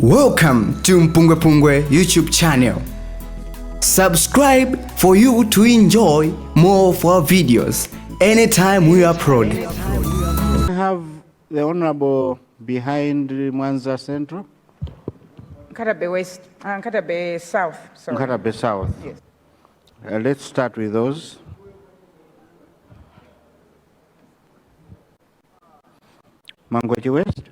Welcome to MPUNGWE-PUNGWE YouTube channel. Subscribe for you to enjoy more of our videos anytime we upload. I have the Honorable behind Mwanza Central. Nkatabe West, Nkatabe South, sorry. Nkatabe South. Yes. Let's start with those. Mangochi West.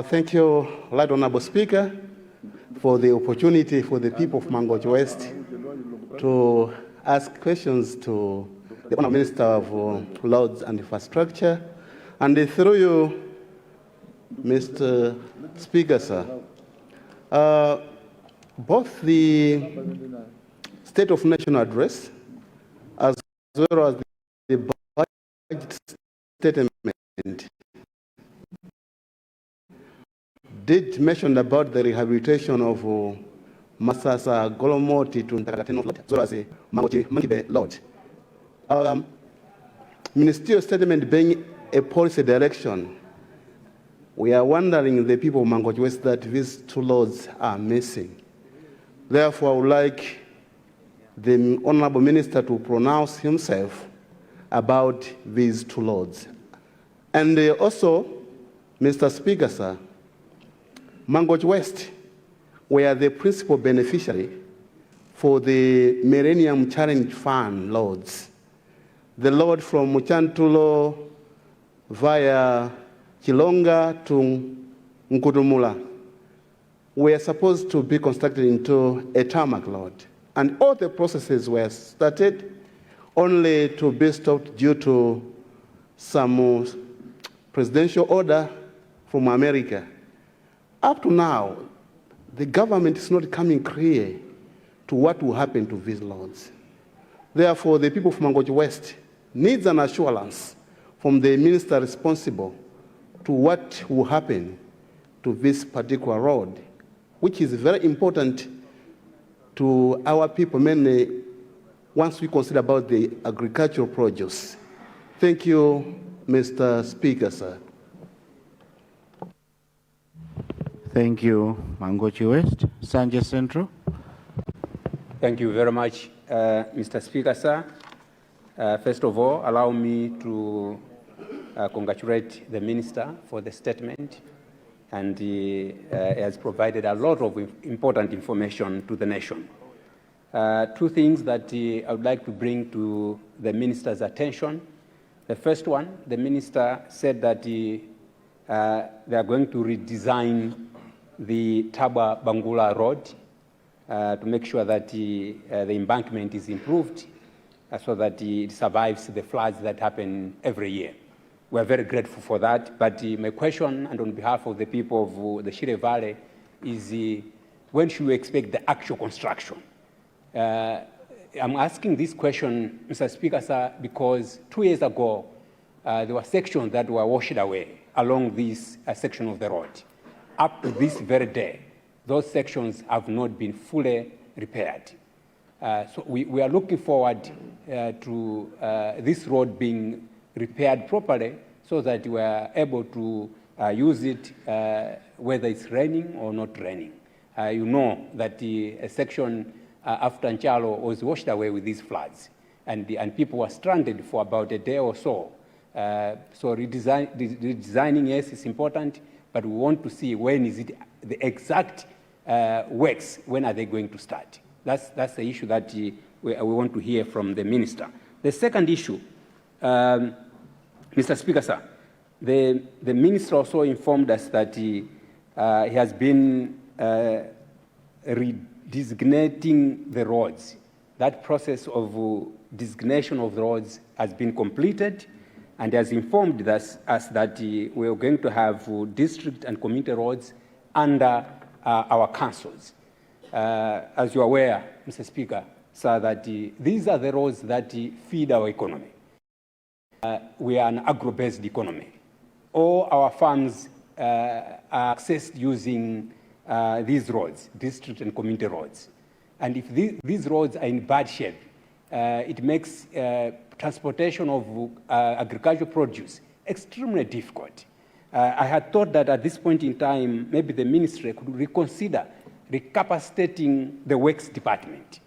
Thank you, Right Honorable Speaker, for the opportunity for the people of Mangochi West to ask questions to the Honorable Minister of Roads and Infrastructure. And through you, Mr. Speaker, sir, both the State of National Address as well as the budget statement did mention about the rehabilitation of Masasa Golomoti to Ntakateno, as well as Mangochi Lodge. Ministerial statement being a policy direction, we are wondering, the people of Mangochi West, that these two laws are missing. Therefore, I would like the Honorable Minister to pronounce himself about these two laws. And also, Mr. Speaker, sir, Mangochi West were the principal beneficiary for the Millennium Challenge Fund loads. The load from Muchantulo via Chilonga to Nkudumula were supposed to be constructed into a tarmac load. And all the processes were started only to be stopped due to some presidential order from America. Up to now, the government is not coming clear to what will happen to these loads. Therefore, the people of Mangochi West needs an assurance from the minister responsible to what will happen to this particular road, which is very important to our people, mainly once we consider about the agricultural produce. Thank you, Mr. Speaker, sir. Thank you, Mangochi West. Sanjay Central. Thank you very much, Mr. Speaker, sir. First of all, allow me to congratulate the Minister for the statement, and he has provided a lot of important information to the nation. Two things that I would like to bring to the Minister's attention. The first one, the Minister said that they are going to redesign the Taba Bangula Road to make sure that the embankment is improved so that it survives the floods that happen every year. We are very grateful for that, but my question, and on behalf of the people of the Shire Valley, is when should we expect the actual construction? I'm asking this question, Mr. Speaker, sir, because 2 years ago, there were sections that were washed away along this section of the road. Up to this very day, those sections have not been fully repaired. So we are looking forward to this road being repaired properly so that we are able to use it whether it's raining or not raining. You know that a section after Nchalo was washed away with these floods, and people were stranded for about a day or so. So redesigning, yes, is important, but we want to see when is it the exact works, when are they going to start? That's the issue that we want to hear from the Minister. The second issue, Mr. Speaker, sir, the Minister also informed us that he has been redesignating the roads. That process of designation of the roads has been completed, and has informed us that we are going to have district and community roads under our councils. As you are aware, Mr. Speaker, sir, that these are the roads that feed our economy. We are an agro-based economy. All our farms are accessed using these roads, district and community roads. And if these roads are in bad shape, it makes transportation of agricultural produce extremely difficult. I had thought that at this point in time, maybe the ministry could reconsider recapacitating the Works Department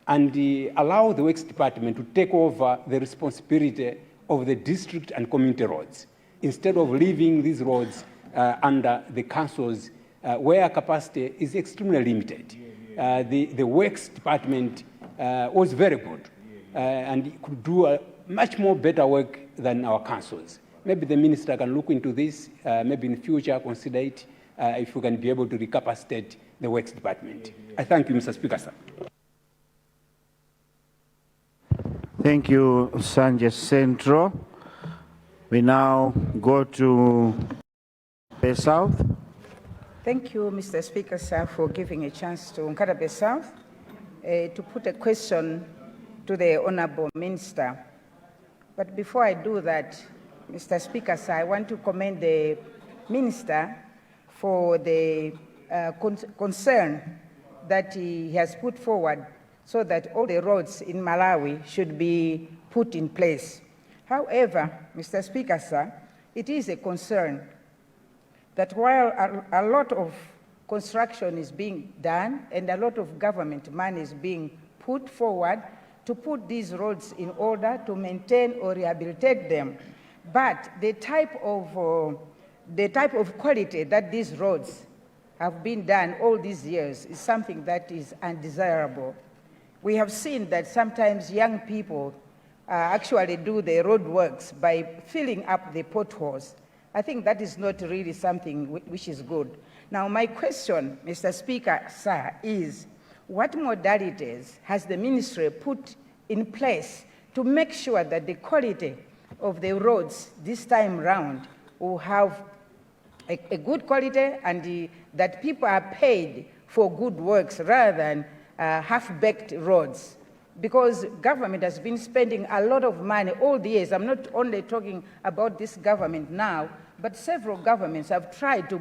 and allow the Works Department to take over the responsibility of the district and community roads, instead of leaving these roads under the councils where capacity is extremely limited. The Works Department was very good and could do a much more better work than our councils. Maybe the minister can look into this, maybe in future consider it, if we can be able to recapacitate the Works Department. I thank you, Mr. Speaker, sir. Thank you, Sanjay Central. We now go to the South. Thank you, Mr. Speaker, sir, for giving a chance to Nkatabe South to put a question to the Honorable Minister. But before I do that, Mr. Speaker, sir, I want to commend the Minister for the concern that he has put forward so that all the roads in Malawi should be put in place. However, Mr. Speaker, sir, it is a concern that while a lot of construction is being done and a lot of government money is being put forward to put these roads in order to maintain or rehabilitate them, but the type of quality that these roads have been done all these years is something that is undesirable. We have seen that sometimes young people actually do the road works by filling up the potholes. I think that is not really something which is good. Now, my question, Mr. Speaker, sir, is what modalities has the ministry put in place to make sure that the quality of the roads this time round will have a good quality and that people are paid for good works rather than half-baked roads? Because government has been spending a lot of money all the years. I'm not only talking about this government now, but several governments have tried to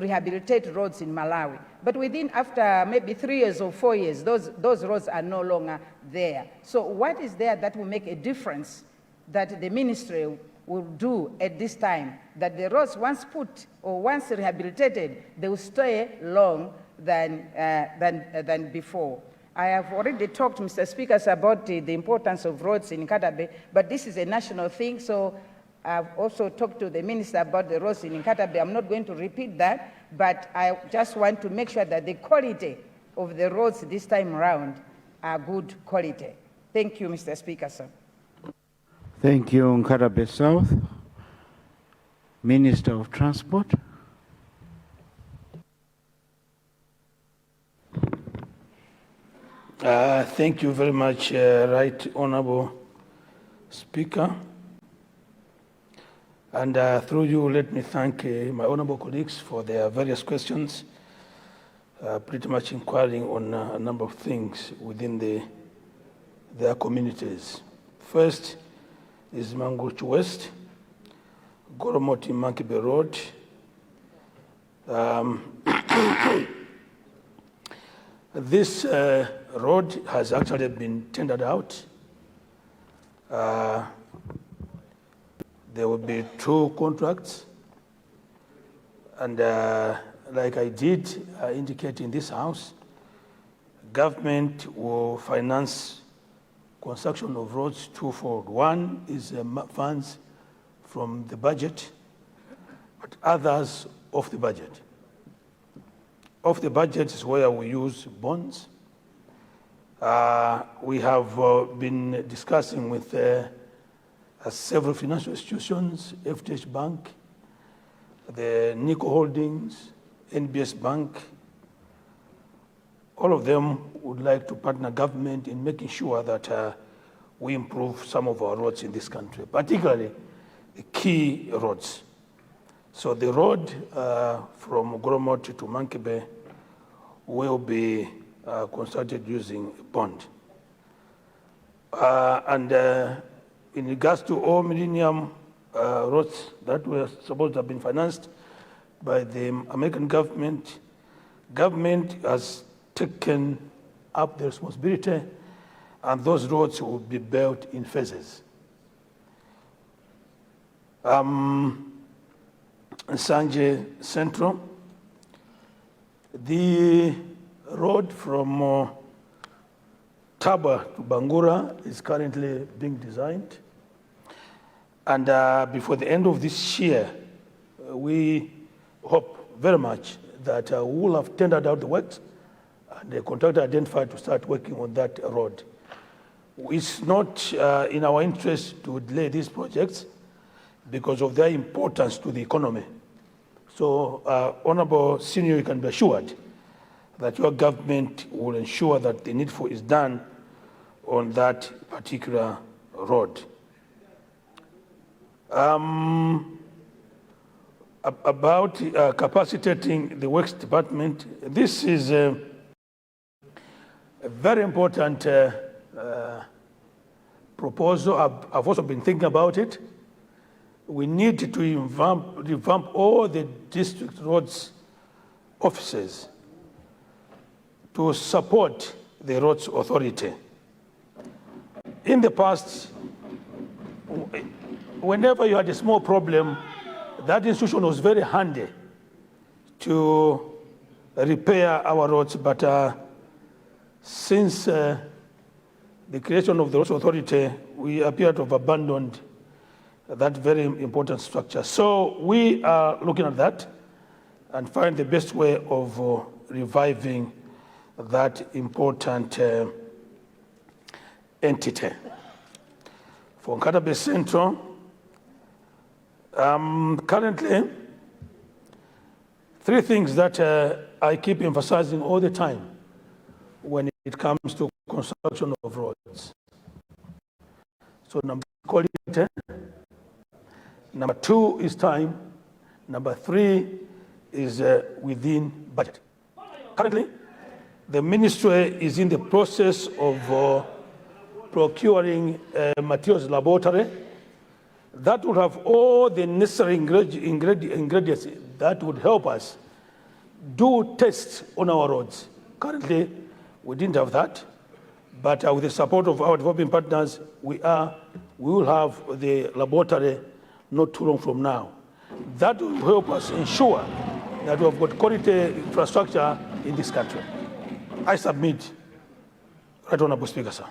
rehabilitate roads in Malawi. But after maybe 3 years or 4 years, those roads are no longer there. So what is there that will make a difference that the ministry will do at this time, that the roads once put or once rehabilitated, they will stay long than before? I have already talked, Mr. Speaker, about the importance of roads in Nkatabe, but this is a national thing, so I've also talked to the minister about the roads in Nkatabe. I'm not going to repeat that, but I just want to make sure that the quality of the roads this time around are good quality. Thank you, Mr. Speaker, sir. Thank you, Nkatabe South. Minister of Transport. Thank you very much, Right Honorable Speaker. And through you, let me thank my honorable colleagues for their various questions, pretty much inquiring on a number of things within their communities. First is Mangochi West, Goromoti-Mankibe Road. This road has actually been tendered out. There will be 2 contracts, and like I did indicate in this House, government will finance construction of roads twofold. One is funds from the budget, but others off the budget. Off the budget is where we use bonds. We have been discussing with several financial institutions, FTH Bank, the Nico Holdings, NBS Bank. All of them would like to partner government in making sure that we improve some of our roads in this country, particularly the key roads. So the road from Goromoti to Mankibe will be constructed using a bond. In regards to all millennium roads that were supposed to have been financed by the American government, government has taken up the responsibility, and those roads will be built in phases. Sanjay Central. The road from Taba to Bangura is currently being designed. And before the end of this year, we hope very much that we will have tendered out the works and the contractor identified to start working on that road. It's not in our interest to delay these projects because of their importance to the economy. So, Honorable Senior, you can be assured that your government will ensure that the needful is done on that particular road. About capacitating the Works Department, this is a very important proposal. I've also been thinking about it. We need to revamp all the district roads offices to support the roads authority. In the past, whenever you had a small problem, that institution was very handy to repair our roads, but since the creation of the roads authority, we appear to have abandoned that very important structure. So we are looking at that and find the best way of reviving that important entity. For Nkatabe Central, currently, three things that I keep emphasizing all the time when it comes to construction of roads. So number one, quality. Number two is time. Number three is within budget. Currently, the ministry is in the process of procuring materials laboratory that would have all the necessary ingredients that would help us do tests on our roads. Currently, we didn't have that, but with the support of our developing partners, we will have the laboratory not too long from now. That will help us ensure that we have got quality infrastructure in this country. I submit. Right Honorable Speaker, sir.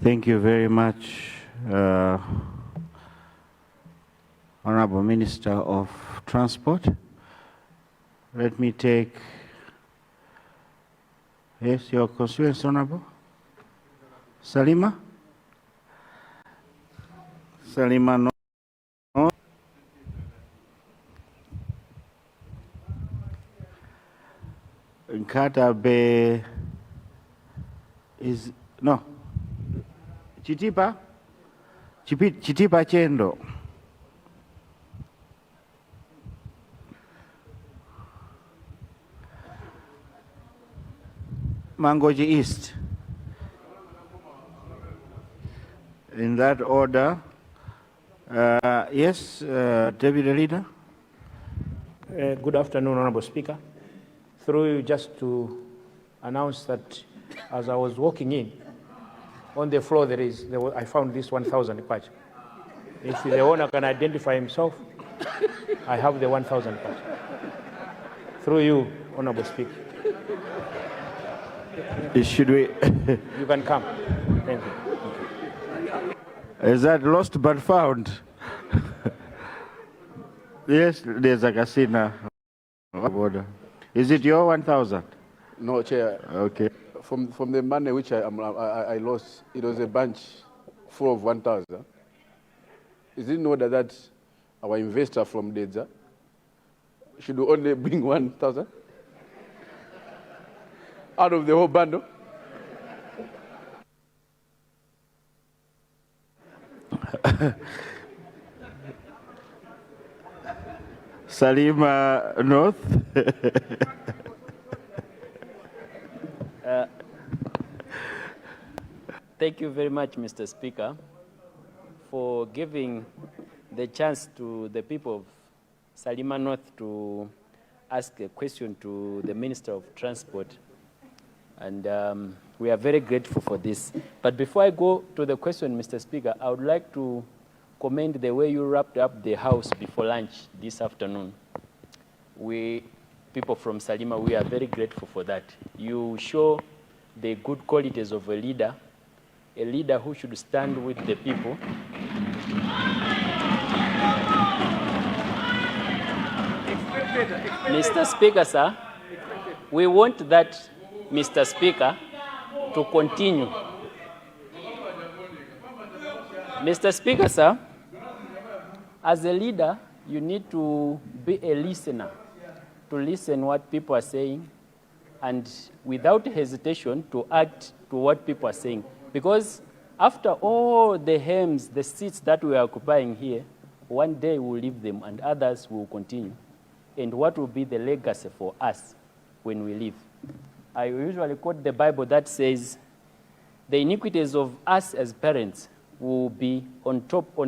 Thank you very much, Honorable Minister of Transport. Let me take, yes, your constituency, Honorable. Salima? Salima North. Nkatabe is, no. Chitipa Chendo. Mangochi East. In that order, yes, Deputy Leader. Good afternoon, Honorable Speaker. Through you, just to announce that as I was walking in, on the floor I found this 1,000 patch. If the owner can identify himself, I have the 1,000 patch. Through you, Honorable Speaker. Should we? You can come. Thank you. Is that lost but found? Yes, there's a casino. Is it your 1,000? No, Chair. Okay. From the money which I lost, it was a bunch full of 1,000. Is it in order that our investor from Dedza should only bring 1,000 out of the whole bundle? Salima North. Thank you very much, Mr. Speaker, for giving the chance to the people of Salima North to ask a question to the Minister of Transport. And we are very grateful for this. But before I go to the question, Mr. Speaker, I would like to commend the way you wrapped up the house before lunch this afternoon. We, people from Salima, we are very grateful for that. You show the good qualities of a leader who should stand with the people. Mr. Speaker, sir, we want that, Mr. Speaker, to continue. Mr. Speaker, sir, as a leader, you need to be a listener, to listen what people are saying, and without hesitation to act to what people are saying. Because after all the hymns, the seats that we are occupying here, one day we'll leave them and others will continue. And what will be the legacy for us when we leave? I usually quote the Bible that says, the iniquities of us as parents will be on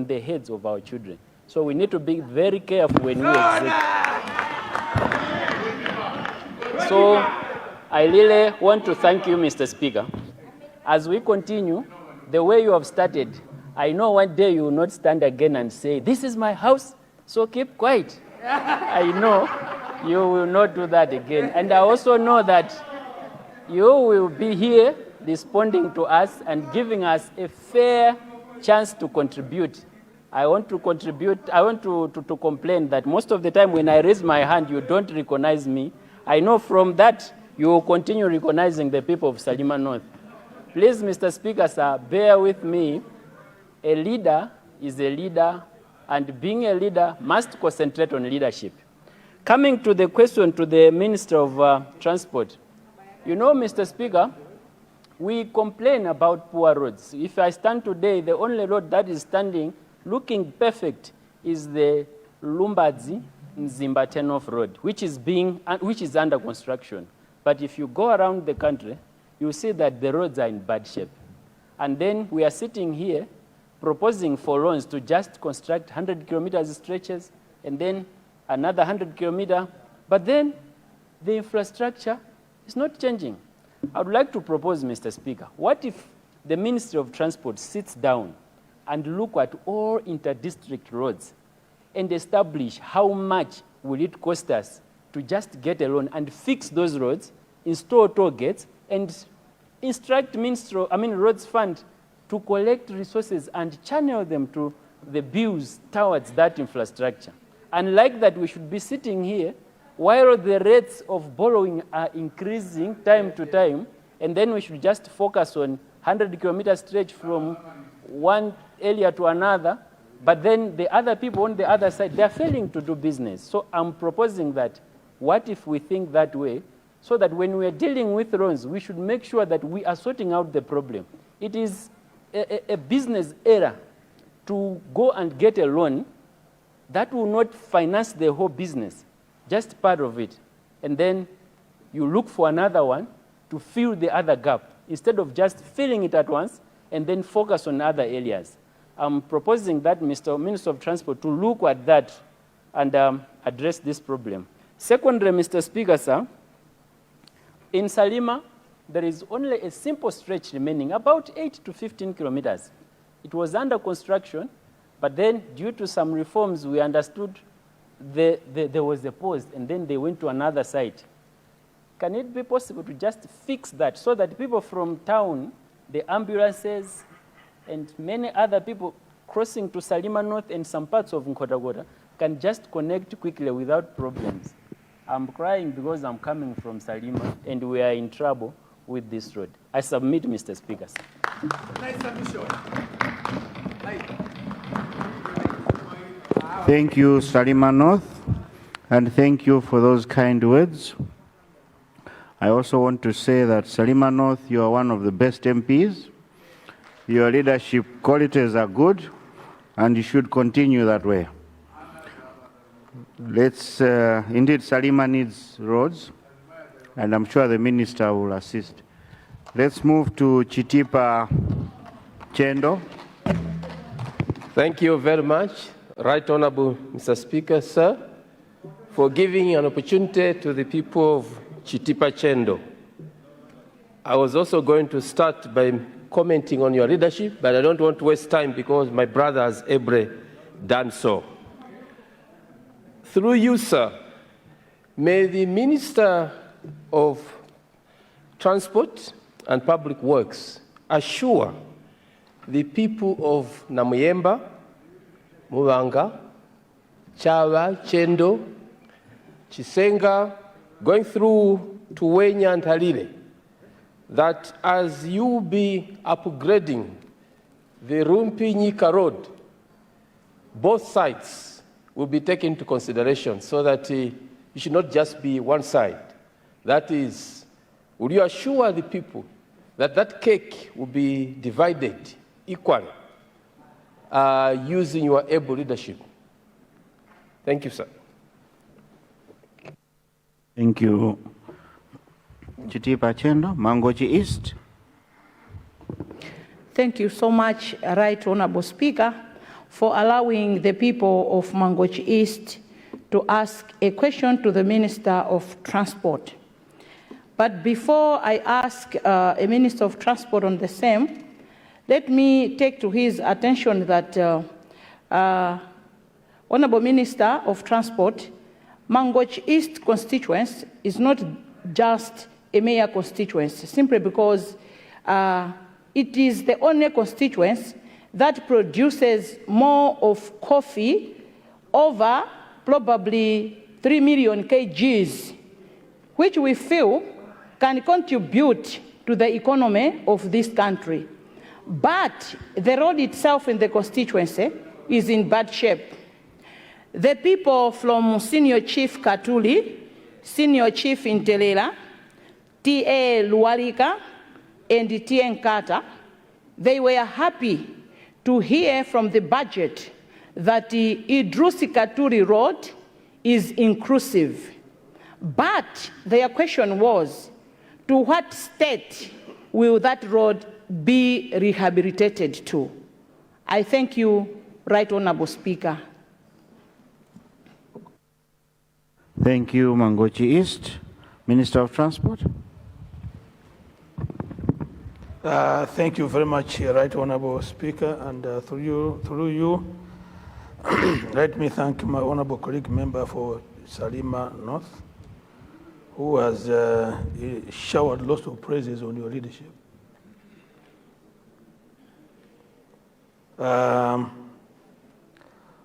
the heads of our children. So we need to be very careful when we exit. So I really want to thank you, Mr. Speaker. As we continue, the way you have started, I know one day you will not stand again and say, this is my house, so keep quiet. I know you will not do that again. And I also know that you will be here responding to us and giving us a fair chance to contribute. I want to contribute, I want to complain that most of the time when I raise my hand, you don't recognize me. I know from that, you will continue recognizing the people of Salima North. Please, Mr. Speaker, sir, bear with me. A leader is a leader, and being a leader must concentrate on leadership. Coming to the question to the Minister of Transport, you know, Mr. Speaker, we complain about poor roads. If I stand today, the only road that is standing, looking perfect, is the Lumbadzi Nzimba-Tenov Road, which is under construction. But if you go around the country, you see that the roads are in bad shape. And then we are sitting here proposing for loans to just construct 100 kilometers stretches and then another 100 kilometers. But then the infrastructure is not changing. I would like to propose, Mr. Speaker, what if the Ministry of Transport sits down and look at all inter-district roads and establish how much will it cost us to just get a loan and fix those roads, install toll gates, and instruct Roads Fund to collect resources and channel them to the bills towards that infrastructure. Unlike that, we should be sitting here while the rates of borrowing are increasing time to time, and then we should just focus on 100-kilometer stretch from one area to another, but then the other people on the other side, they're failing to do business. So I'm proposing that, what if we think that way, so that when we're dealing with loans, we should make sure that we are sorting out the problem. It is a business error to go and get a loan that will not finance the whole business, just part of it. And then you look for another one to fill the other gap, instead of just filling it at once and then focus on other areas. I'm proposing that, Mr. Minister of Transport, to look at that and address this problem. Secondly, Mr. Speaker, sir, in Salima, there is only a simple stretch remaining, about 8 to 15 kilometers. It was under construction, but then due to some reforms, we understood there was a pause, and then they went to another site. Can it be possible to just fix that so that people from town, the ambulances, and many other people crossing to Salima North and some parts of Nkhotakota can just connect quickly without problems? I'm crying because I'm coming from Salima, and we are in trouble with this road. I submit, Mr. Speaker. Thank you, Salima North, and thank you for those kind words. I also want to say that Salima North, you are one of the best MPs. Your leadership qualities are good, and you should continue that way. Indeed, Salima needs roads, and I'm sure the minister will assist. Let's move to Chitipa Chendo. Thank you very much, Right Honorable Mr. Speaker, sir, for giving an opportunity to the people of Chitipa Chendo. I was also going to start by commenting on your leadership, but I don't want to waste time because my brother has ably done so. Through you, sir, may the Minister of Transport and Public Works assure the people of Namuyemba, Mulanga, Chava, Chendo, Chisenga, going through to Wenya and Halile, that as you be upgrading the Rumpi-Nyika Road, both sides will be taken into consideration so that it should not just be one side. That is, will you assure the people that that cake will be divided equally using your able leadership? Thank you, sir. Thank you. Chitipa Chendo, Mangochi East. Thank you so much, Right Honorable Speaker, for allowing the people of Mangochi East to ask a question to the Minister of Transport. But before I ask a Minister of Transport on the same, let me take to his attention that Honorable Minister of Transport, Mangochi East constituency is not just a mayor constituency, simply because it is the only constituency that produces more of coffee, over probably 3 million kgs, which we feel can contribute to the economy of this country. But the road itself in the constituency is in bad shape. The people from Senior Chief Katuli, Senior Chief Intelela, T.A. Lualika, and T.N. Carter, they were happy to hear from the budget that the Idrusi-Katuli Road is inclusive. But their question was, to what state will that road be rehabilitated to? I thank you, Right Honorable Speaker. Thank you, Mangochi East. Minister of Transport. Thank you very much, Right Honorable Speaker, and through you, let me thank my honorable colleague member for Salima North, who has showered lots of praises on your leadership.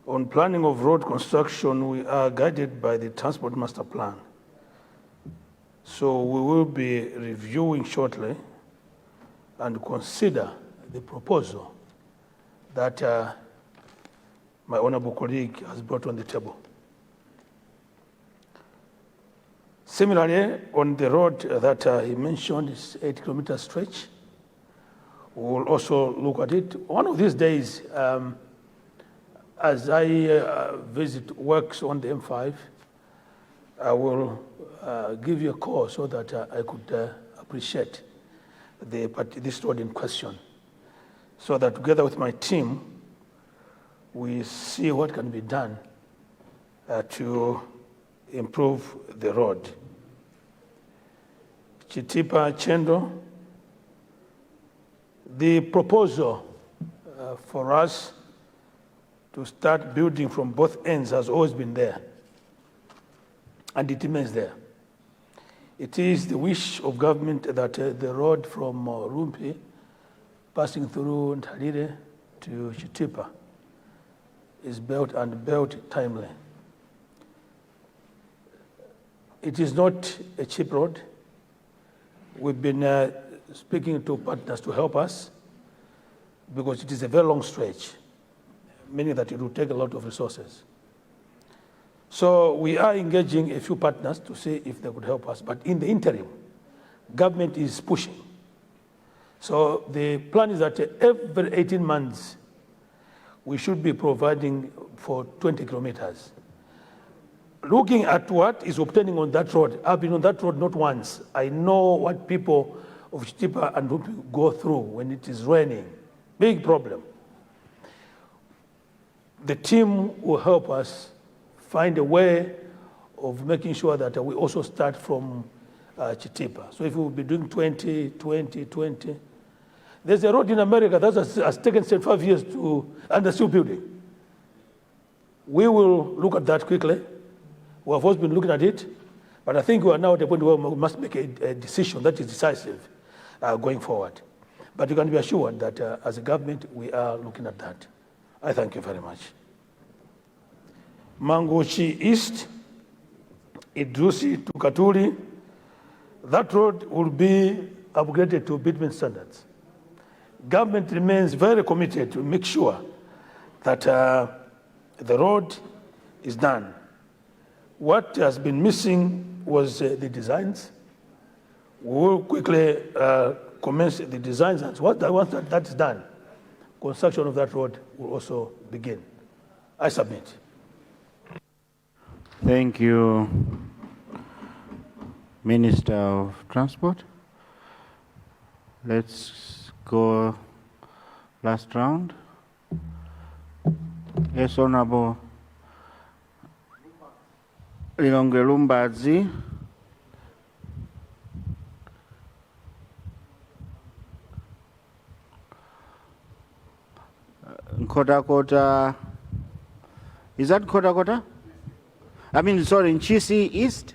On planning of road construction, we are guided by the Transport Master Plan. So we will be reviewing shortly and consider the proposal that my honorable colleague has brought on the table. Similarly, on the road that he mentioned, is 8-kilometer stretch, we will also look at it. One of these days, as I visit works on the M5, I will give you a call so that I could appreciate this road in question, so that together with my team, we see what can be done to improve the road. Chitipa Chendo, the proposal for us to start building from both ends has always been there, and it remains there. It is the wish of government that the road from Rumpi, passing through Ntalile to Chitipa, is built and built timely. It is not a cheap road. We've been speaking to partners to help us because it is a very long stretch, meaning that it will take a lot of resources. So we are engaging a few partners to see if they could help us. But in the interim, government is pushing. So the plan is that every 18 months, we should be providing for 20 kilometers. Looking at what is obtaining on that road, I've been on that road not once. I know what people of Chitipa and Rumpi go through when it is raining. Big problem. The team will help us find a way of making sure that we also start from Chitipa. So if we will be doing 20, 20, 20, There's a road in America that has taken 5 years to, and they're still building. We will look at that quickly. We have always been looking at it, but I think we are now at the point where we must make a decision that is decisive going forward. But you can be assured that as a government, we are looking at that. I thank you very much. Mangochi East, Idrusi to Katuli, that road will be upgraded to bitumen standards. Government remains very committed to make sure that the road is done. What has been missing was the designs. We will quickly commence the designs, and once that is done, construction of that road will also begin. I submit. Thank you, Minister of Transport. Let's go last round. Yes, Honorable Lilongwe Lumbazi. Nkota. Is that Nkota? I mean, sorry, Nchisi East?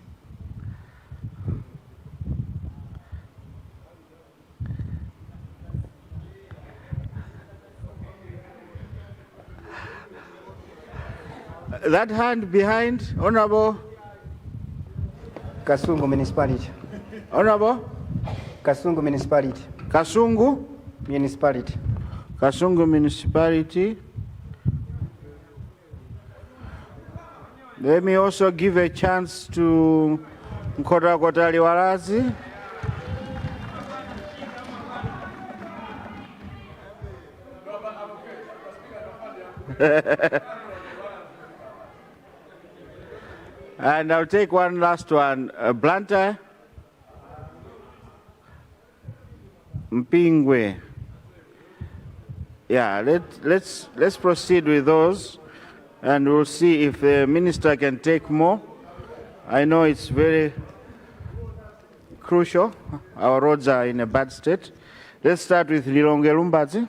That hand behind, Honorable? Kasungu Municipality. Honorable? Kasungu Municipality. Kasungu? Municipality. Kasungu Municipality. Let me also give a chance to Nkota Liwalazi. And I'll take one last one. Blantyre. MPUNGWE. Yeah, let's proceed with those, and we'll see if the minister can take more. I know it's very crucial. Our roads are in a bad state. Let's start with Lilongwe Lumbazi.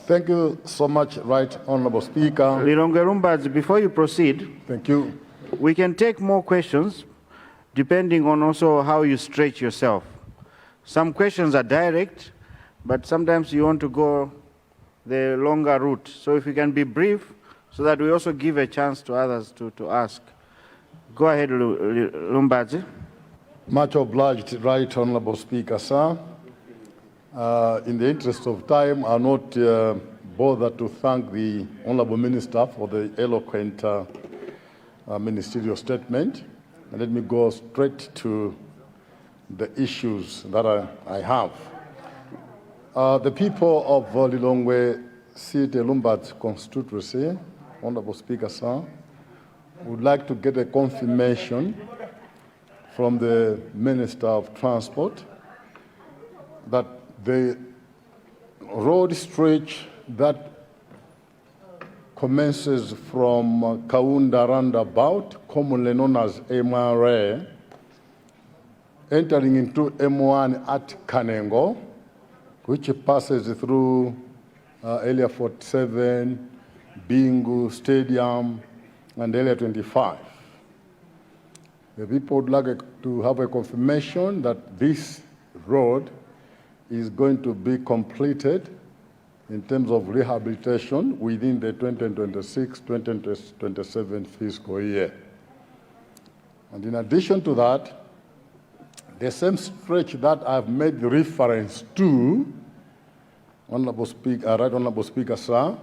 Thank you so much, Right Honorable Speaker. Lilongwe Lumbazi, before you proceed, thank you. We can take more questions depending on also how you stretch yourself. Some questions are direct, but sometimes you want to go the longer route. So if you can be brief, so that we also give a chance to others to ask. Go ahead, Lumbazi. Much obliged, Right Honorable Speaker, sir. In the interest of time, I'll not bother to thank the Honorable Minister for the eloquent ministerial statement. And let me go straight to the issues that I have. The people of Lilongwe City, Lumbazi constituency, Honorable Speaker, sir, would like to get a confirmation from the Minister of Transport that the road stretch that commences from Kaunda roundabout, commonly known as MRA, entering into M1 at Kanengo, which passes through Area 47, Bingu Stadium, and Area 25. The people would like to have a confirmation that this road is going to be completed in terms of rehabilitation within the 2026-2027 fiscal year. And in addition to that, the same stretch that I've made reference to, Honorable Speaker, Right Honorable Speaker, sir,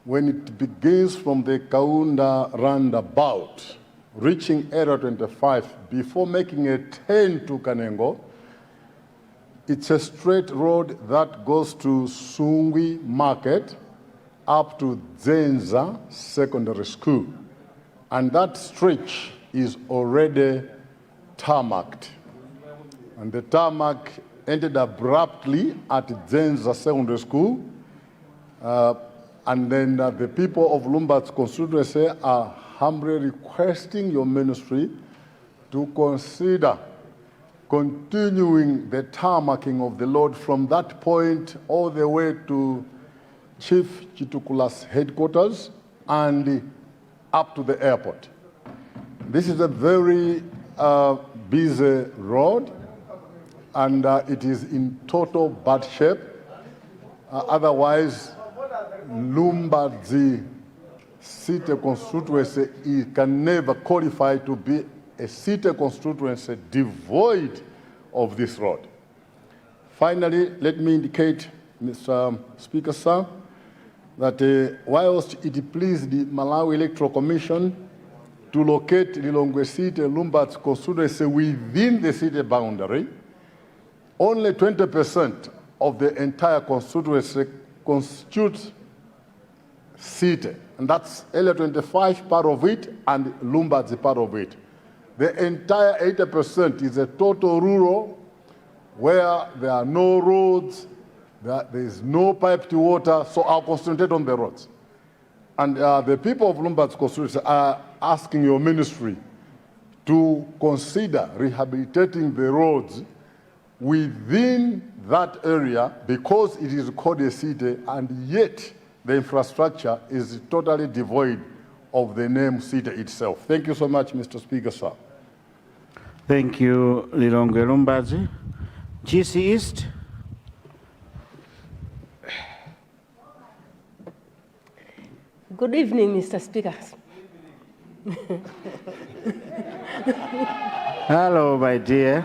when it begins from the Kaunda roundabout, reaching Area 25, before making a turn to Kanengo, it's a straight road that goes to Sungwi Market up to Zenza Secondary School. And that stretch is already tarmacked. And the tarmac ended abruptly at Zenza Secondary School. And then the people of Lumbazi constituency are humbly requesting your ministry to consider continuing the tarmacking of the road from that point all the way to Chief Chitukula's headquarters and up to the airport. This is a very busy road, and it is in total bad shape. Otherwise, Lumbadzi City constituency can never qualify to be a city constituency devoid of this road. Finally, let me indicate, Mr. Speaker, sir, that whilst it pleased the Malawi Electoral Commission to locate Lilongwe City and Lumbadzi constituency within the city boundary, only 20% of the entire constituency constitutes city, and that's Area 25 part of it and Lumbadzi part of it. The entire 80% is a total rural where there are no roads, there is no piped water, so I'll concentrate on the roads. And the people of Lumbadzi constituency are asking your ministry to consider rehabilitating the roads within that area because it is called a city, and yet the infrastructure is totally devoid of the name city itself. Thank you so much, Mr. Speaker, sir. Thank you, Lilongwe Lumbadzi. GC East. Good evening, Mr. Speaker. Hello, my dear.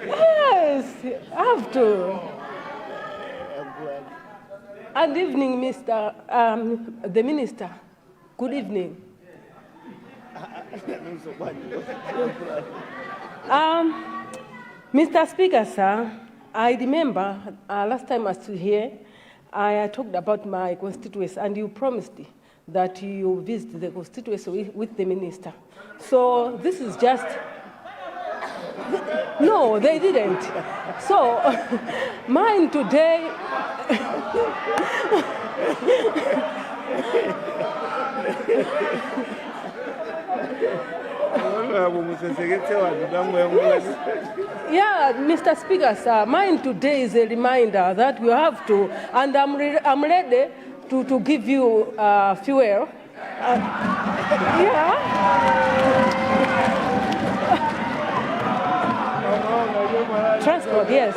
Yes, I have to. Good evening, Mr. The Minister. Good evening. Mr. Speaker, sir, I remember last time I was here, I talked about my constituency, and you promised that you visit the constituency with the minister. So this is just, no, they didn't. So mine today, yeah, Mr. Speaker, sir, mine today is a reminder that we have to, and I'm ready to give you fuel. Yeah. Transport, yes.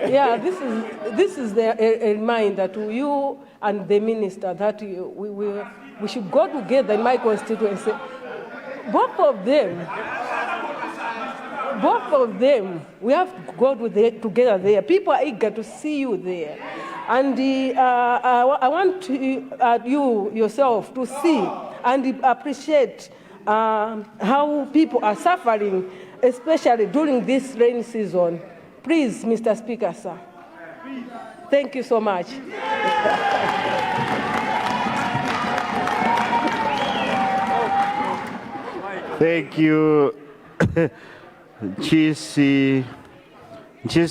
Yeah, this is a reminder to you and the minister that we should go together in my constituency. Both of them, we have to go together there. People are eager to see you there. And I want you yourself to see and appreciate how people are suffering, especially during this rainy season. Please, Mr. Speaker, sir. Thank you so much. Thank you, GC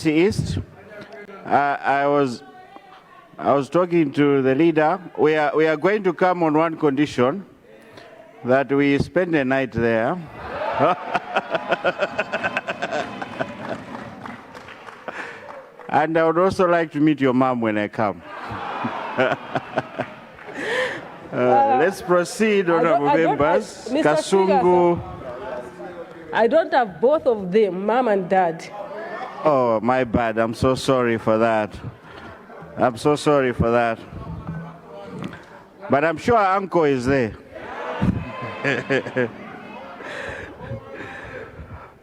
East. I was talking to the leader. We are going to come on one condition, that we spend the night there. And I would also like to meet your mom when I come. Let's proceed, honorable members. Kasungu. I don't have both of them, mom and dad. Oh, my bad. I'm so sorry for that. I'm so sorry for that. But I'm sure uncle is there.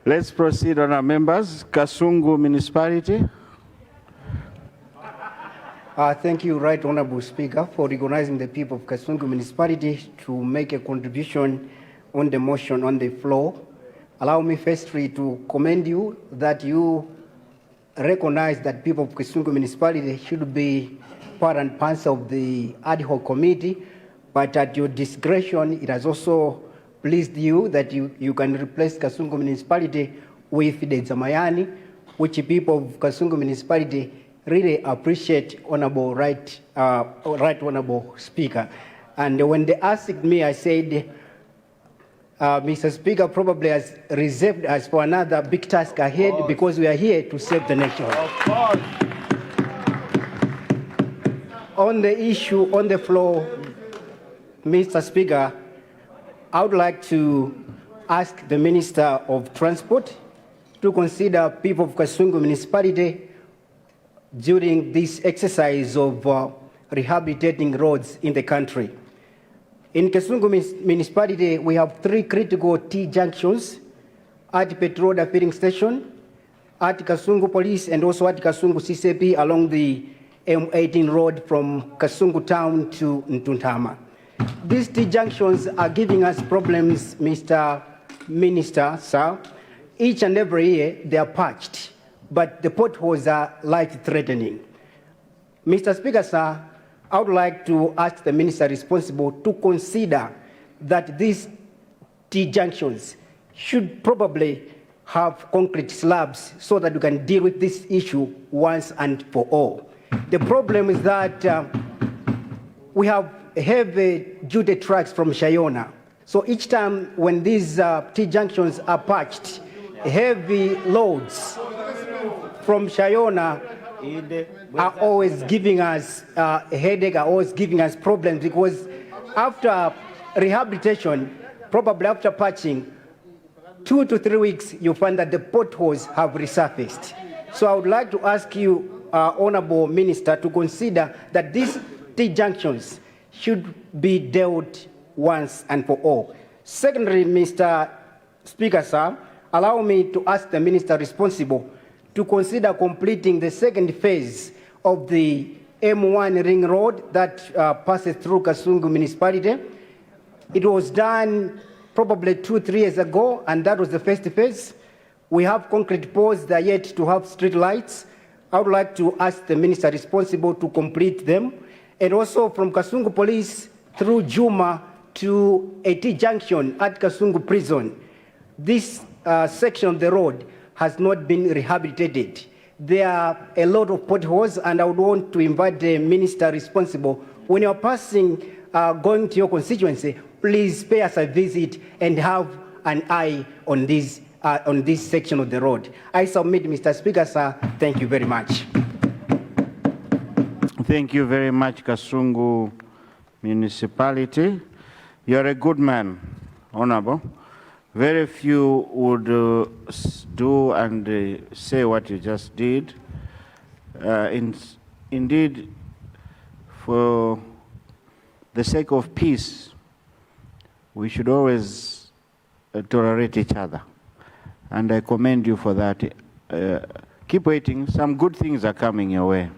Let's proceed, honorable members. Kasungu Municipality. Thank you, Right Honorable Speaker, for recognizing the people of Kasungu Municipality to make a contribution on the motion on the floor. Allow me firstly to commend you that you recognize that people of Kasungu municipality should be part and parcel of the ad hoc committee, but at your discretion, it has also pleased you that you can replace Kasungu municipality with the Zamayani, which people of Kasungu municipality really appreciate, Right Honorable Speaker. And when they asked me, I said, Mr. Speaker probably has reserved us for another big task ahead because we are here to save the nation. Of course. On the issue on the floor, Mr. Speaker, I would like to ask the Minister of Transport to consider people of Kasungu municipality during this exercise of rehabilitating roads in the country. In Kasungu municipality, we have 3 critical T-junctions at Petrol filling station, at Kasungu Police, and also at Kasungu CCP along the M18 road from Kasungu town to Ntuntama. These T-junctions are giving us problems, Mr. Minister, sir. Each and every year, they are patched, but the potholes are life-threatening. Mr. Speaker, sir, I would like to ask the minister responsible to consider that these T-junctions should probably have concrete slabs so that we can deal with this issue once and for all. The problem is that we have heavy-duty trucks from Shayona. So each time when these T-junctions are patched, heavy loads from Shayona are always giving us a headache, are always giving us problems, because after rehabilitation, probably after patching, 2 to 3 weeks, you find that the potholes have resurfaced. So I would like to ask you, Honorable Minister, to consider that these T-junctions should be dealt once and for all. Secondly, Mr. Speaker, sir, allow me to ask the minister responsible to consider completing the second phase of the M1 ring road that passes through Kasungu municipality. It was done probably 2-3 years ago, and that was the first phase. We have concrete poles that are yet to have street lights. I would like to ask the minister responsible to complete them. And also from Kasungu Police through Juma to a T-junction at Kasungu Prison. This section of the road has not been rehabilitated. There are a lot of potholes, and I would want to invite the minister responsible, when you're passing, going to your constituency, please pay us a visit and have an eye on this section of the road. I submit, Mr. Speaker, sir. Thank you very much. Thank you very much, Kasungu Municipality. You're a good man, Honorable. Very few would do and say what you just did. Indeed, for the sake of peace, we should always tolerate each other. And I commend you for that. Keep waiting. Some good things are coming your way.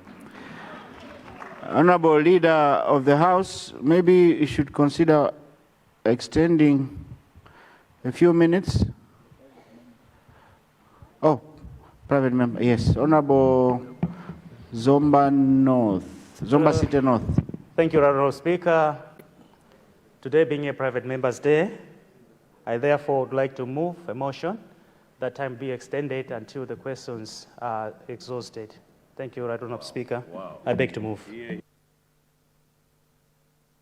Honorable Leader of the House, maybe you should consider extending a few minutes. Oh, private member, yes. Honorable Zomba City North. Thank you, Honorable Speaker. Today being a private member's day, I therefore would like to move a motion that time be extended until the questions are exhausted. Thank you, Honorable Speaker. Wow. I beg to move.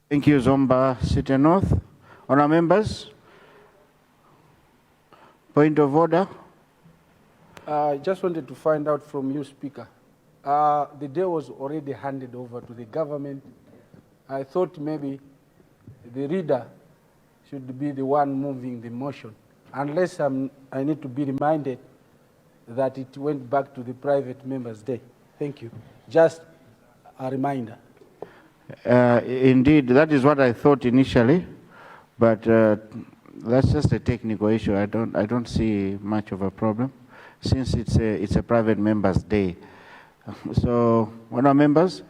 Thank you, Zomba City North. Honourable members, point of order. I just wanted to find out from you, Speaker. The day was already handed over to the government. I thought maybe the reader should be the one moving the motion, unless I need to be reminded that it went back to the private member's day. Thank you. Just a reminder. Indeed, that is what I thought initially, but that's just a technical issue. I don't see much of a problem, since it's a private member's day. So, honourable members,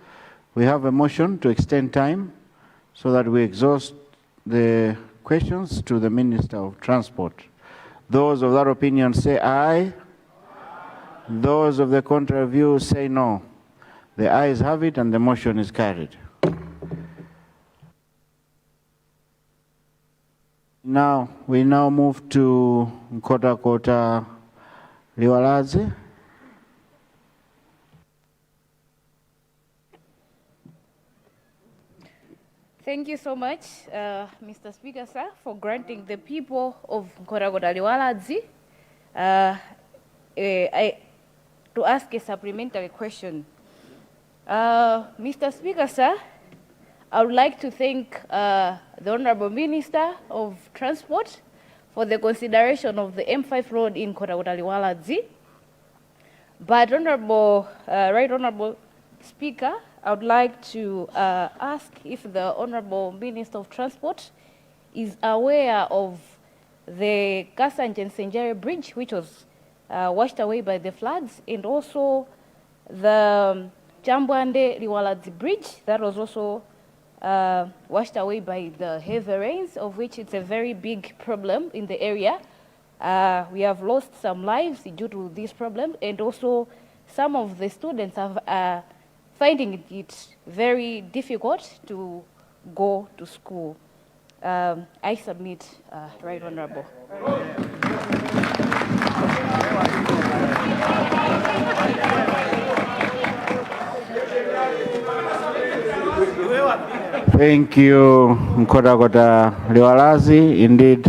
we have a motion to extend time so that we exhaust the questions to the Minister of Transport. Those of that opinion say aye. Those of the contrary view say no. The ayes have it and the motion is carried. We now move to Nkota Liwalazi. Thank you so much, Mr. Speaker, sir, for granting the people of Nkota Liwalazi to ask a supplementary question. Mr. Speaker, sir, I would like to thank the Honorable Minister of Transport for the consideration of the M5 road in Nkota Liwalazi. But Right Honorable Speaker, I would like to ask if the Honorable Minister of Transport is aware of the Sanjay Central bridge, which was washed away by the floods, and also the Chambwande Liwalazi bridge that was also washed away by the heavy rains, of which it's a very big problem in the area. We have lost some lives due to this problem, and also some of the students are finding it very difficult to go to school. I submit, Right Honorable. Thank you, Nkota Liwalazi. Indeed,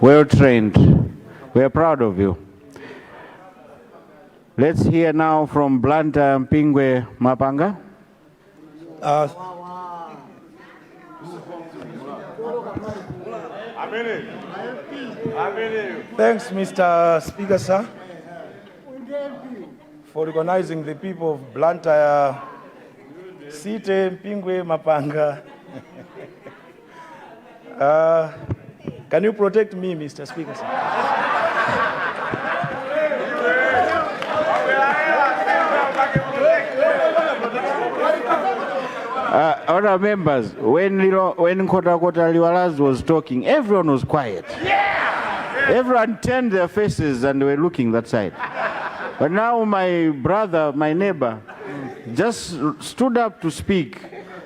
well trained. We are proud of you. Let's hear now from Blantyre MPUNGWE-PUNGWE. Thanks, Mr. Speaker, sir, for recognizing the people of Blantyre City, MPUNGWE-PUNGWE. Can you protect me, Mr. Speaker, sir? Other members, when Nkota Liwalazi was talking, everyone was quiet. Yeah! Everyone turned their faces and were looking that side. But now my brother, my neighbor, just stood up to speak.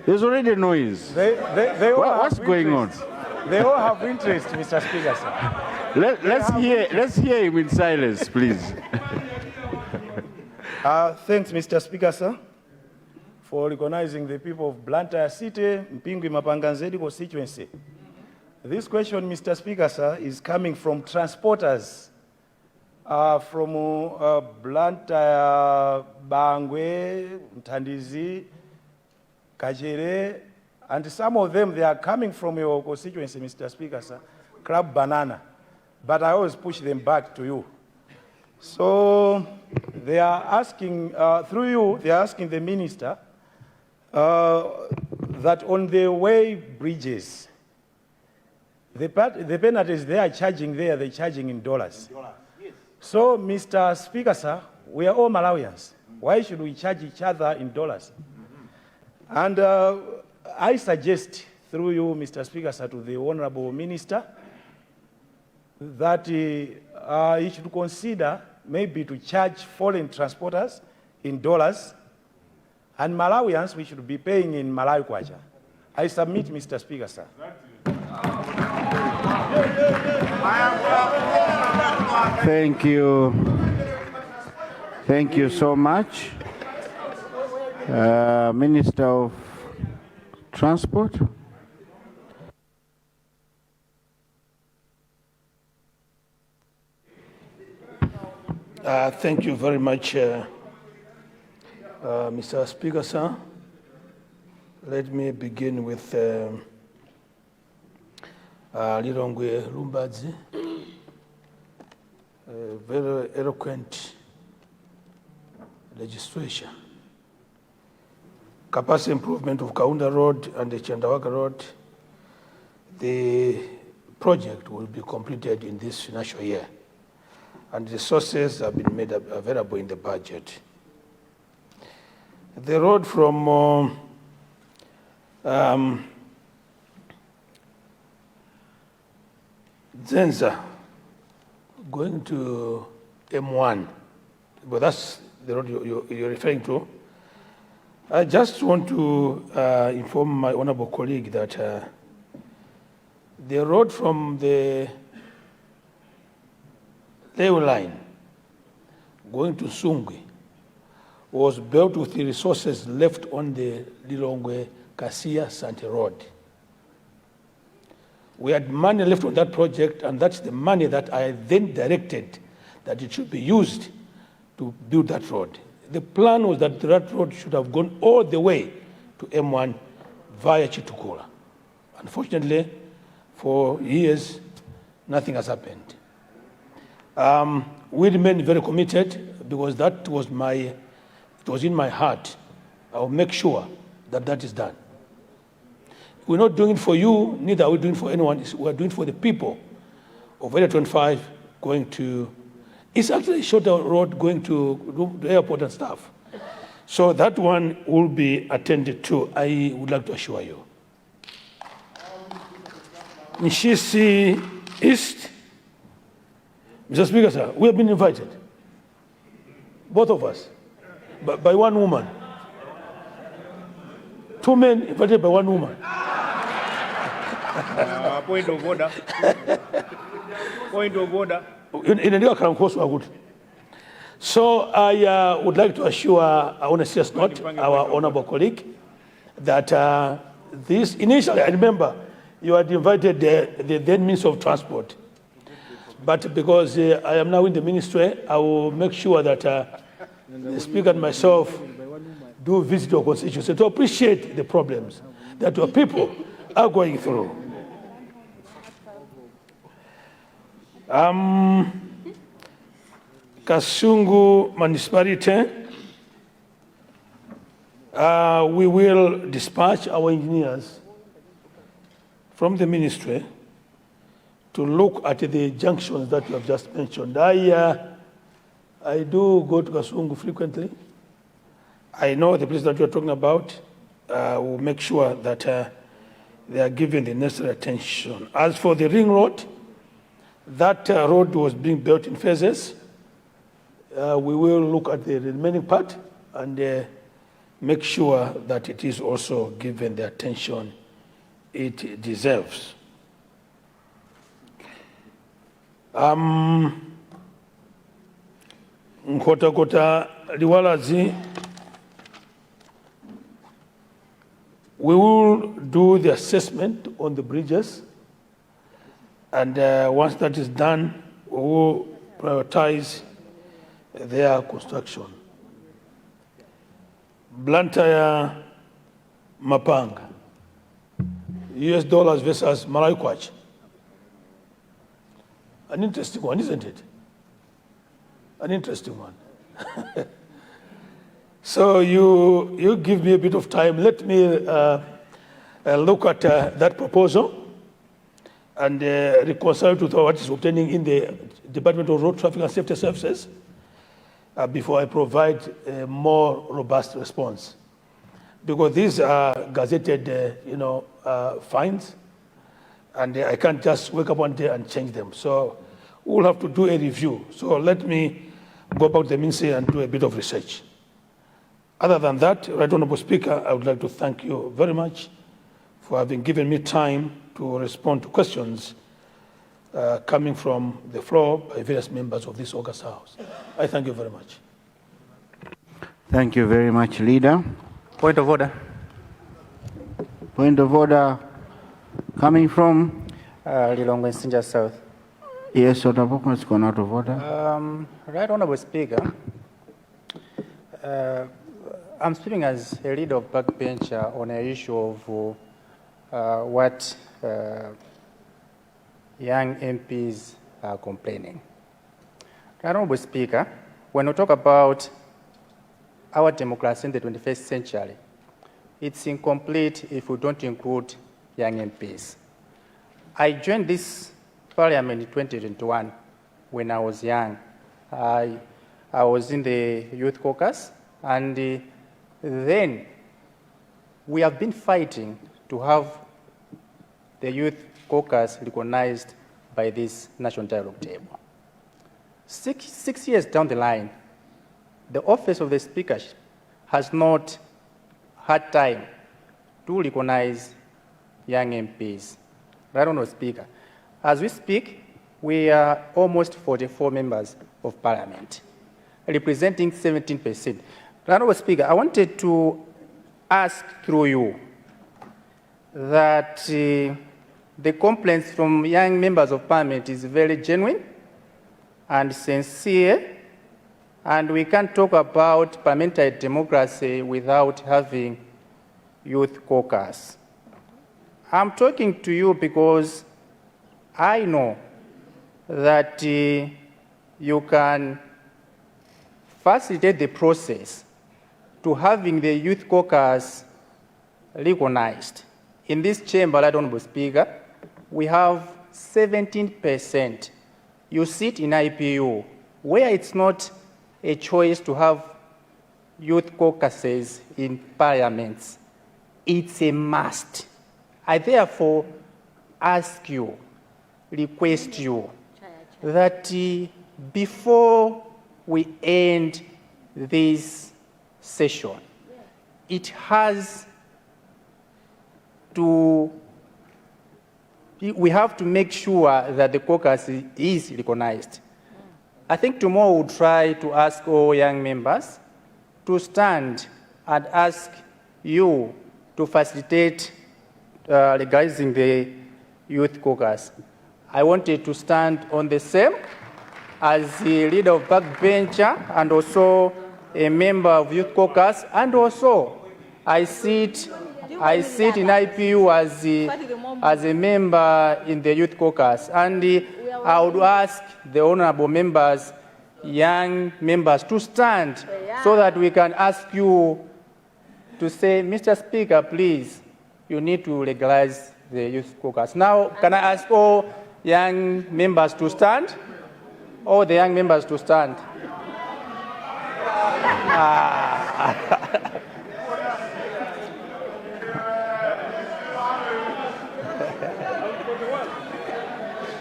There's already noise. What's going on? They all have interest, Mr. Speaker, sir. Let's hear him in silence, please. Thanks, Mr. Speaker, sir, for recognizing the people of Blantyre City, MPUNGWE-PUNGWE constituency. This question, Mr. Speaker, sir, is coming from transporters from Blantyre, Bangwe, Mtandizi, Kajere, and some of them, they are coming from your constituency, Mr. Speaker, sir, Crab Banana. But I always push them back to you. So they are asking, through you, they are asking the minister that on the way bridges, the penalties they are charging there, they're charging in dollars. Yes. So, Mr. Speaker, sir, we are all Malawians. Why should we charge each other in dollars? And I suggest, through you, Mr. Speaker, sir, to the Honorable Minister, that he should consider maybe to charge foreign transporters in dollars, and Malawians, we should be paying in Malawi kwacha. I submit, Mr. Speaker, sir. Thank you. Thank you so much. Minister of Transport. Thank you very much, Mr. Speaker, sir. Let me begin with Lilongwe Lumbazi, very eloquent legislation. Capacity improvement of Kaunda Road and the Chandawaka Road. The project will be completed in this financial year, and the sources have been made available in the budget. The road from Zenza going to M1 but that's the road you're referring to. I just want to inform my honorable colleague that the road from the rail line going to Sungwe was built with the resources left on the Lilongwe Kasia-Sante Road. We had money left on that project, and that's the money that I then directed that it should be used to build that road. The plan was that that road should have gone all the way to M1 via Chitukula. Unfortunately, for years, nothing has happened. We remain very committed because that was it was in my heart. I will make sure that that is done. We're not doing it for you, neither are we doing it for anyone. We're doing it for the people of Area 25 going to, it's actually a shorter road going to the airport and stuff. So that one will be attended to, I would like to assure you. Nshisi East, Mr. Speaker, sir, we have been invited, both of us, by one woman. 2 men invited by one woman. Point of order. Point of order. So I would like to assure, on a serious note, our honorable colleague that this, initially, I remember you had invited the then Minister of Transport. But because I am now in the ministry, I will make sure that the Speaker and myself do visit your constituency to appreciate the problems that your people are going through. Kasungu municipality, we will dispatch our engineers from the ministry to look at the junctions that you have just mentioned. I do go to Kasungu frequently. I know the place that you're talking about. We'll make sure that they are given the necessary attention. As for the ring road, that road was being built in phases. We will look at the remaining part and make sure that it is also given the attention it deserves. Nkota Liwalazi, we will do the assessment on the bridges, and once that is done, we will prioritize their construction. Blantyre Mapanga, US dollars versus Malawi. An interesting one, isn't it? An interesting one. So you give me a bit of time. Let me look at that proposal and reconcile it with what is obtaining in the Department of Road Traffic and Safety Services before I provide a more robust response. Because these are gazetted, fines, and I can't just wake up one day and change them. So we'll have to do a review. So let me go back to the ministry and do a bit of research. Other than that, Right Honorable Speaker, I would like to thank you very much for having given me time to respond to questions coming from the floor by various members of this August House. I thank you very much. Thank you very much, Leader. Point of order. Point of order coming from? Lilongwe City South. Yes, Honorable, has gone out of order. Right Honorable Speaker, I'm speaking as a leader of backbencher on an issue of what young MPs are complaining. Right Honorable Speaker, when we talk about our democracy in the 21st century, it's incomplete if we don't include young MPs. I joined this parliament in 2021 when I was young. I was in the youth caucus, and then we have been fighting to have the youth caucus recognized by this national dialogue table. Six years down the line, the office of the speakership has not had time to recognize young MPs. Right, Honourable Speaker. As we speak, we are almost 44 members of Parliament, representing 17%. Right, Honourable Speaker, I wanted to ask through you that the complaints from young members of Parliament is very genuine and sincere, and we can't talk about parliamentary democracy without having youth caucus. I'm talking to you because I know that you can facilitate the process to having the youth caucus recognized. In this chamber, Honourable Speaker, we have 17%. You sit in IPU, where it's not a choice to have youth caucuses in parliaments. It's a must. I therefore ask you, request you, that before we end this session, it has to, we have to make sure that the caucus is recognized. I think tomorrow we'll try to ask all young members to stand and ask you to facilitate legalizing the youth caucus. I wanted to stand on the same as the leader of backbencher and also a member of youth caucus, and also I sit in IPU as a member in the youth caucus. And I would ask the honorable members, young members, to stand so that we can ask you to say, Mr. Speaker, please, you need to legalize the youth caucus. Now, can I ask all young members to stand? All the young members to stand.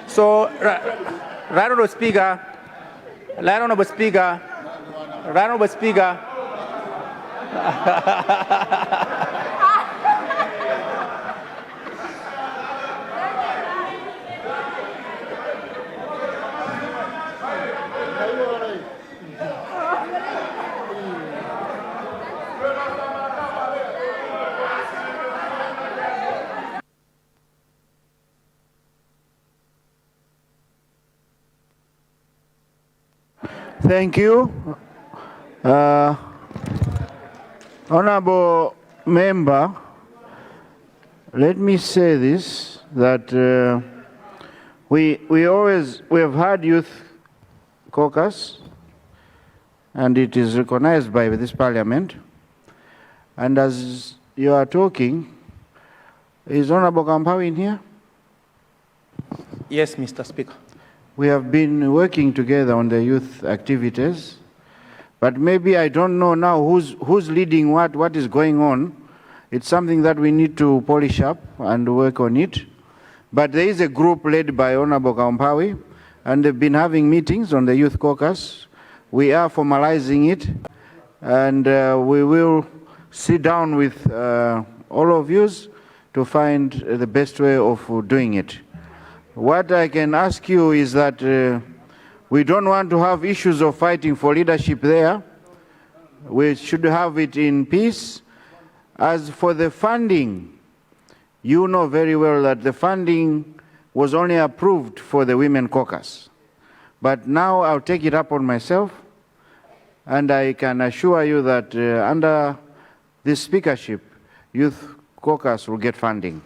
So, right Honourable Speaker, Thank you. Honorable member, let me say this, that we have had youth caucus, and it is recognized by this parliament. And as you are talking, is Honorable Kampawi in here? Yes, Mr. Speaker. We have been working together on the youth activities, but maybe I don't know now who's leading what is going on. It's something that we need to polish up and work on it. But there is a group led by Honorable Kampawi, and they've been having meetings on the youth caucus. We are formalizing it, and we will sit down with all of you to find the best way of doing it. What I can ask you is that we don't want to have issues of fighting for leadership there. We should have it in peace. As for the funding, you know very well that the funding was only approved for the Women Caucus. But now I'll take it up on myself, and I can assure you that under this speakership, Youth Caucus will get funding.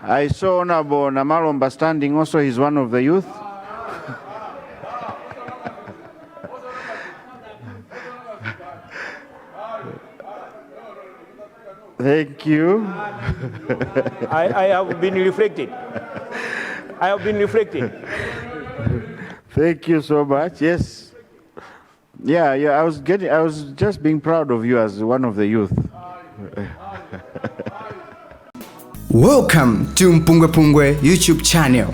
I saw Honorable Namalomba standing also, he's one of the youth. Thank you. I have been reflected. I have been reflected. Thank you so much. Yes. Yeah, I was just being proud of you as one of the youth. Welcome to MPUNGWE-PUNGWE YouTube channel.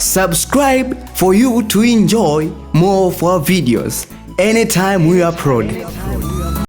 Subscribe for you to enjoy more of our videos anytime we upload.